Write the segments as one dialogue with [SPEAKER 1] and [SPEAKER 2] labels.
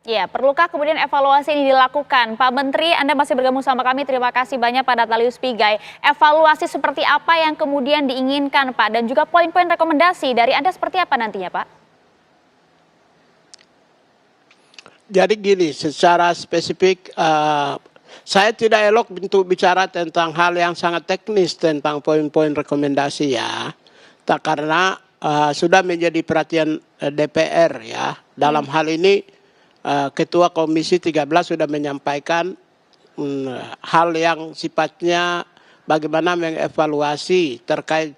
[SPEAKER 1] Ya, perlukah kemudian evaluasi ini dilakukan? Pak Menteri, Anda masih bergabung sama kami. Terima kasih banyak Pak Natalius Pigai. Evaluasi seperti apa yang kemudian diinginkan Pak? Dan juga poin-poin rekomendasi dari Anda seperti apa nantinya Pak?
[SPEAKER 2] Jadi gini, secara spesifik saya tidak elok untuk bicara tentang hal yang sangat teknis tentang poin-poin rekomendasi ya. Tak karena sudah menjadi perhatian DPR ya. Dalam hal ini Ketua Komisi 13 sudah menyampaikan hal yang sifatnya bagaimana mengevaluasi terkait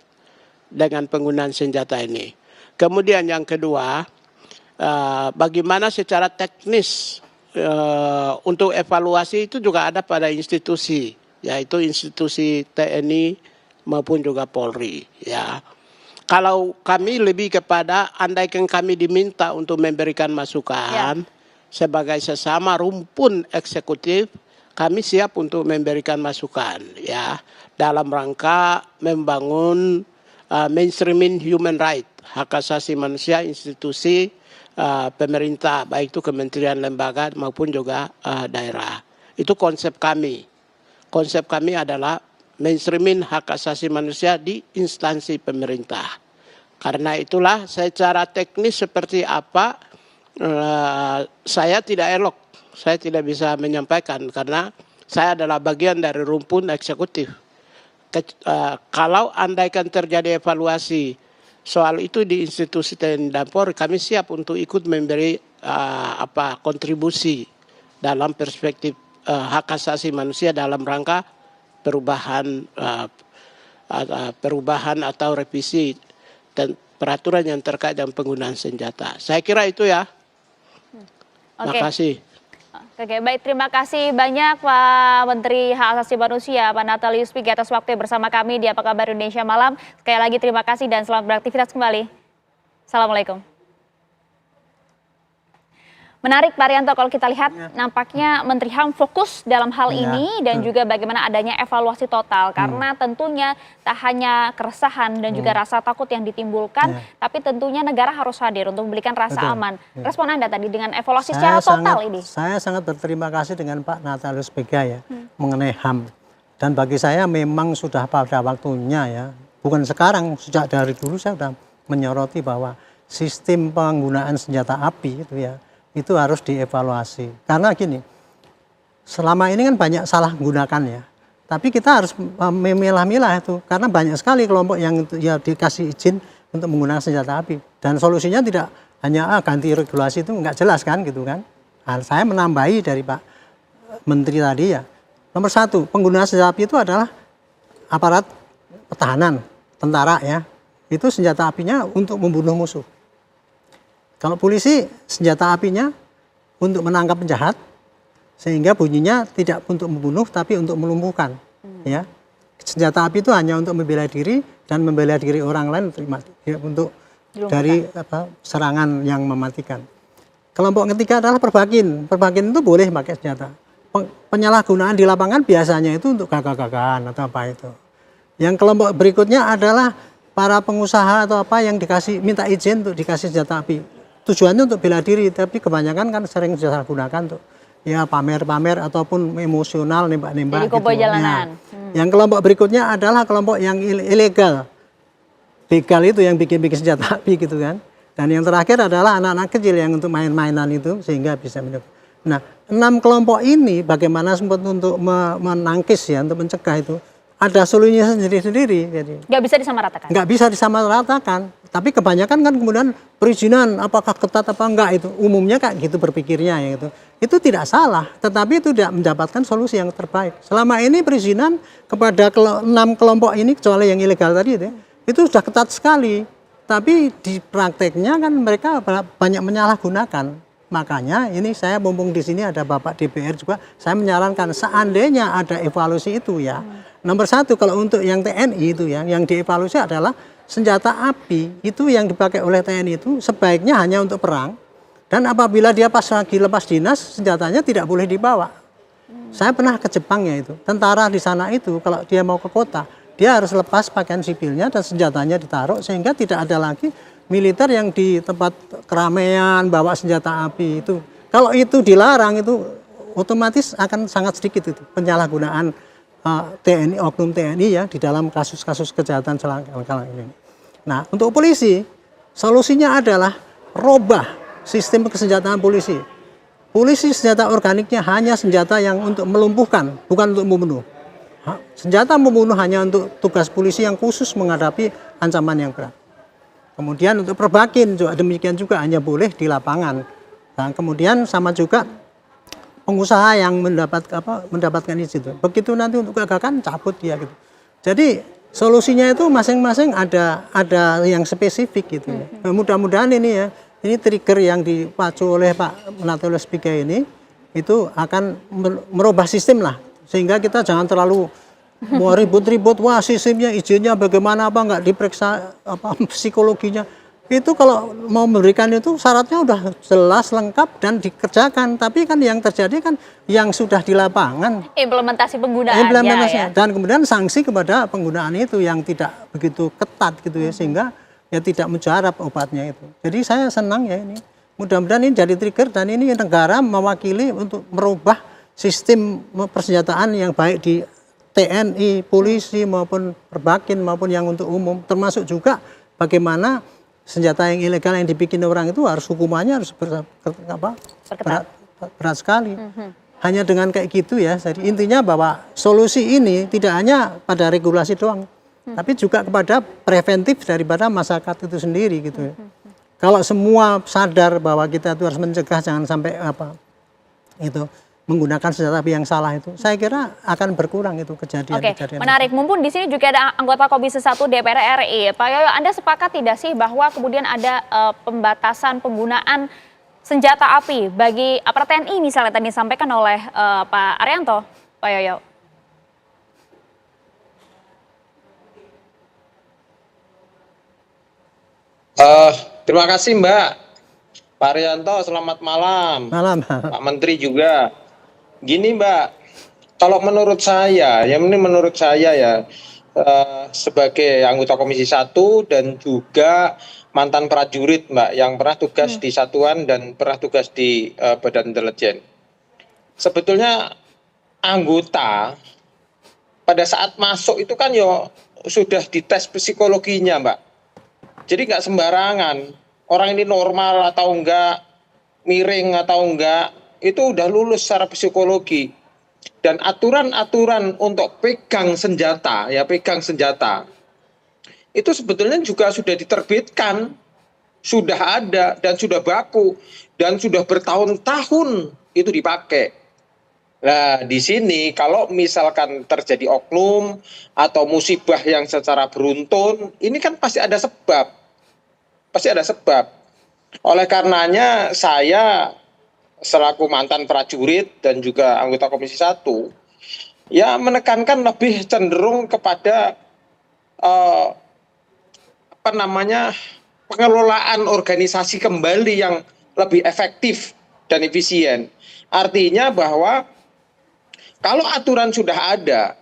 [SPEAKER 2] dengan penggunaan senjata ini. Kemudian yang kedua, bagaimana secara teknis untuk evaluasi itu juga ada pada institusi, yaitu institusi TNI maupun juga Polri ya. Kalau kami lebih kepada andaikan kami diminta untuk memberikan masukan sebagai sesama rumpun eksekutif, kami siap untuk memberikan masukan ya dalam rangka membangun mainstreaming human right, hak asasi manusia institusi pemerintah, baik itu kementerian, lembaga maupun juga daerah. Itu konsep kami. Konsep kami adalah mainstreaming hak asasi manusia di instansi pemerintah. Karena itulah secara teknis seperti apa saya tidak elok, saya tidak bisa menyampaikan karena saya adalah bagian dari rumpun eksekutif. Kalau andaikan terjadi evaluasi soal itu di institusi TNI dan Polri, kami siap untuk ikut memberi kontribusi dalam perspektif hak asasi manusia dalam rangka perubahan atau revisi dan peraturan yang terkait dengan penggunaan senjata. Saya kira itu ya. Terima kasih.
[SPEAKER 1] Oke, baik, terima kasih banyak Pak Menteri Hak Asasi Manusia, Pak Natalius Pigai atas waktu bersama kami di Apa Kabar Indonesia Malam. Sekali lagi terima kasih dan selamat beraktivitas kembali. Assalamualaikum. Menarik Pak Rianto, kalau kita lihat nampaknya Menteri HAM fokus dalam hal ini dan juga bagaimana adanya evaluasi total. Karena tentunya tak hanya keresahan dan juga rasa takut yang ditimbulkan, tapi tentunya negara harus hadir untuk memberikan rasa aman. Respon Anda tadi dengan evaluasi secara total ini?
[SPEAKER 3] Saya sangat berterima kasih dengan Pak Natalius Pigai ya mengenai HAM. Dan bagi saya memang sudah pada waktunya ya, bukan sekarang, sejak dari dulu saya sudah menyoroti bahwa sistem penggunaan senjata api itu harus dievaluasi. Karena gini, selama ini kan banyak salah menggunakan ya. Tapi kita harus memilah-milah itu. Karena banyak sekali kelompok yang ya dikasih izin untuk menggunakan senjata api. Dan solusinya tidak hanya ganti regulasi itu nggak jelas kan gitu kan. Nah, saya menambahi dari Pak Menteri tadi ya. Nomor satu, penggunaan senjata api itu adalah aparat pertahanan, tentara ya. Itu senjata apinya untuk membunuh musuh. Kalau polisi senjata apinya untuk menangkap penjahat sehingga bunyinya tidak untuk membunuh tapi untuk melumpuhkan ya. Senjata api itu hanya untuk membela diri dan membela diri orang lain untuk dari serangan yang mematikan. Kelompok ketiga adalah perbakin. Perbakin itu boleh pakai senjata. Penyalahgunaan di lapangan biasanya itu untuk gagah-gagahan atau apa itu. Yang kelompok berikutnya adalah para pengusaha atau apa yang minta izin untuk dikasih senjata api. Tujuannya untuk bela diri, tapi kebanyakan kan sering disalahgunakan untuk ya pamer-pamer ataupun emosional nembak-nembak gitu.
[SPEAKER 1] Jalanan.
[SPEAKER 3] Yang kelompok berikutnya adalah kelompok yang ilegal. Begal itu yang bikin-bikin senjata api gitu kan. Dan yang terakhir adalah anak-anak kecil yang untuk main-mainan itu sehingga bisa minum. Nah, 6 kelompok ini bagaimana sempat untuk menangkis ya, untuk mencegah itu. Ada solusinya sendiri-sendiri.
[SPEAKER 1] Nggak bisa disamaratakan?
[SPEAKER 3] Nggak bisa disamaratakan. Tapi kebanyakan kan kemudian perizinan apakah ketat apa enggak itu. Umumnya kayak gitu berpikirnya ya gitu. Itu tidak salah, tetapi itu tidak mendapatkan solusi yang terbaik. Selama ini perizinan kepada 6 kelompok ini, kecuali yang ilegal tadi itu sudah ketat sekali. Tapi di prakteknya kan mereka banyak menyalahgunakan. Makanya ini saya mumpung di sini ada Bapak DPR juga, saya menyarankan seandainya ada evaluasi itu ya. Nomor satu kalau untuk yang TNI itu ya, yang dievaluasi adalah senjata api itu yang dipakai oleh TNI itu sebaiknya hanya untuk perang. Dan apabila dia pas lagi lepas dinas, senjatanya tidak boleh dibawa. Saya pernah ke Jepang ya itu, tentara di sana itu kalau dia mau ke kota, dia harus lepas pakaian sipilnya dan senjatanya ditaruh sehingga tidak ada lagi militer yang di tempat keramaian bawa senjata api itu. Kalau itu dilarang itu otomatis akan sangat sedikit itu penyalahgunaan TNI, oknum TNI ya di dalam kasus-kasus kejahatan kala ini. Nah, untuk polisi solusinya adalah robah sistem kesenjataan polisi. Polisi senjata organiknya hanya senjata yang untuk melumpuhkan, bukan untuk membunuh. Senjata membunuh hanya untuk tugas polisi yang khusus menghadapi ancaman yang berat. Kemudian untuk perbakin juga demikian juga hanya boleh di lapangan. Nah, kemudian sama juga pengusaha yang mendapatkan izin. Begitu nanti untuk gagakan cabut dia gitu. Jadi solusinya itu masing-masing ada yang spesifik gitu. Nah, mudah-mudahan ini ya, ini trigger yang dipacu oleh Pak Natalius Pigai ini itu akan merubah sistem lah, sehingga kita jangan terlalu mau ribut-ribut, wah sistemnya izinnya bagaimana, apa nggak diperiksa psikologinya. Itu kalau mau memberikan itu syaratnya udah jelas, lengkap dan dikerjakan. Tapi kan yang terjadi kan yang sudah di lapangan.
[SPEAKER 1] Implementasi penggunaannya
[SPEAKER 3] Implementasinya.
[SPEAKER 1] ya.
[SPEAKER 3] Dan kemudian sanksi kepada penggunaan itu yang tidak begitu ketat gitu ya, sehingga ya tidak mujarab obatnya itu. Jadi saya senang ya ini. Mudah-mudahan ini jadi trigger dan ini negara mewakili untuk merubah sistem persenjataan yang baik di TNI, polisi maupun perbakin maupun yang untuk umum, termasuk juga bagaimana senjata yang ilegal yang dibikin orang itu harus hukumannya harus berat sekali. Hanya dengan kayak gitu ya. Jadi intinya bahwa solusi ini tidak hanya pada regulasi doang, tapi juga kepada preventif daripada masyarakat itu sendiri gitu ya. Kalau semua sadar bahwa kita itu harus mencegah jangan sampai itu menggunakan senjata api yang salah itu, saya kira akan berkurang itu kejadian-kejadian.
[SPEAKER 1] Oke, menarik. Mumpun di sini juga ada anggota Komisi 1 DPR RI. Pak Yoyo, Anda sepakat tidak sih bahwa kemudian ada pembatasan penggunaan senjata api bagi aparat TNI misalnya tadi disampaikan oleh Pak Arianto, Pak Yoyo?
[SPEAKER 4] Terima kasih Mbak. Pak Arianto, selamat malam.
[SPEAKER 3] Malam.
[SPEAKER 4] Pak Menteri juga. Gini Mbak, kalau menurut saya ya, sebagai anggota Komisi 1 dan juga mantan prajurit Mbak, yang pernah tugas di satuan dan pernah tugas di Badan Intelijen. Sebetulnya anggota pada saat masuk itu kan sudah dites psikologinya Mbak. Jadi nggak sembarangan, orang ini normal atau enggak, miring atau enggak, itu udah lulus secara psikologi. Dan aturan-aturan untuk pegang senjata, itu sebetulnya juga sudah diterbitkan, sudah ada dan sudah baku dan sudah bertahun-tahun itu dipakai. Nah, di sini kalau misalkan terjadi oknum atau musibah yang secara beruntun, ini kan pasti ada sebab. Oleh karenanya saya selaku mantan prajurit dan juga anggota Komisi 1 ya menekankan lebih cenderung kepada pengelolaan organisasi kembali yang lebih efektif dan efisien. Artinya bahwa kalau aturan sudah ada,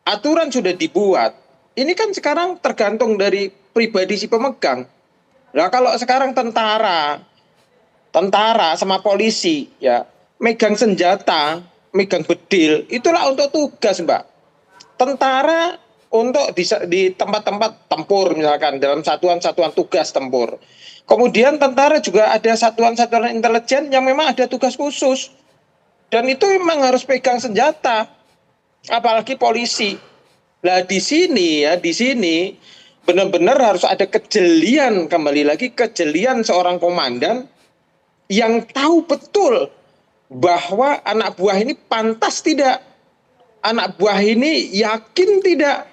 [SPEAKER 4] aturan sudah dibuat, ini kan sekarang tergantung dari pribadi si pemegang. Nah, kalau sekarang tentara sama polisi ya megang senjata, megang bedil, itulah untuk tugas Mbak. Tentara untuk di tempat-tempat tempur misalkan dalam satuan-satuan tugas tempur. Kemudian tentara juga ada satuan-satuan intelijen yang memang ada tugas khusus. Dan itu memang harus pegang senjata. Apalagi polisi. Nah, di sini benar-benar harus ada kejelian, kembali lagi kejelian seorang komandan yang tahu betul bahwa anak buah ini pantas tidak, anak buah ini yakin tidak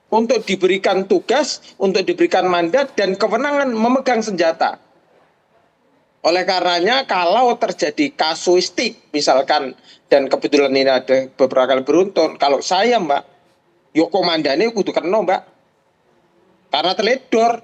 [SPEAKER 4] untuk diberikan tugas, untuk diberikan mandat dan kewenangan memegang senjata. Oleh karenanya kalau terjadi kasuistik misalkan, dan kebetulan ini ada beberapa kali beruntun, kalau saya Mbak, komandannya kudu kena Mbak, karena teledor.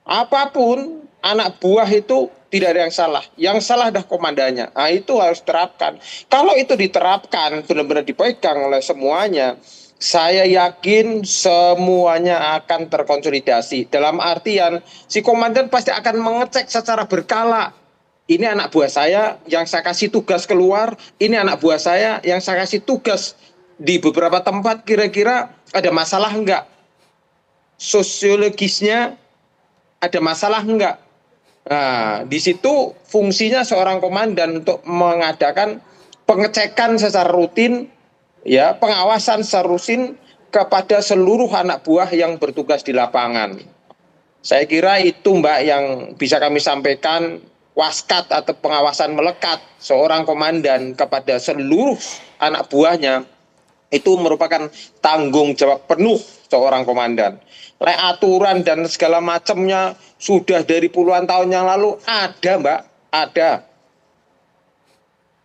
[SPEAKER 4] Apapun anak buah itu tidak ada yang salah. Yang salah adalah komandannya. Nah, itu harus terapkan. Kalau itu diterapkan, benar-benar dipegang oleh semuanya, saya yakin semuanya akan terkonsolidasi. Dalam artian, si komandan pasti akan mengecek secara berkala ini anak buah saya yang saya kasih tugas keluar, ini anak buah saya yang saya kasih tugas di beberapa tempat, kira-kira ada masalah enggak? Sosiologisnya ada masalah enggak? Nah, di situ fungsinya seorang komandan untuk mengadakan pengecekan secara rutin, ya, pengawasan secara rutin kepada seluruh anak buah yang bertugas di lapangan. Saya kira itu, Mbak, yang bisa kami sampaikan, waskat atau pengawasan melekat seorang komandan kepada seluruh anak buahnya itu merupakan tanggung jawab penuh seorang komandan. Aturan dan segala macamnya sudah dari puluhan tahun yang lalu ada, Mbak, ada.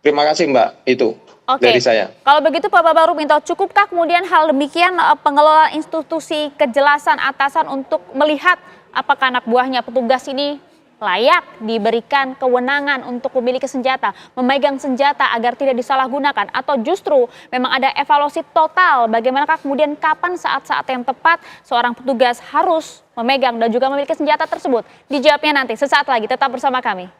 [SPEAKER 4] Terima kasih, Mbak, itu.
[SPEAKER 1] Oke,
[SPEAKER 4] dari saya.
[SPEAKER 1] Kalau begitu Pak Babarudinto, cukupkah kemudian hal demikian pengelola institusi kejelasan atasan untuk melihat apakah anak buahnya petugas ini layak diberikan kewenangan untuk memiliki senjata, memegang senjata agar tidak disalahgunakan, atau justru memang ada evaluasi total bagaimanakah kemudian kapan saat-saat yang tepat seorang petugas harus memegang dan juga memiliki senjata tersebut? Dijawabnya nanti sesaat lagi, tetap bersama kami.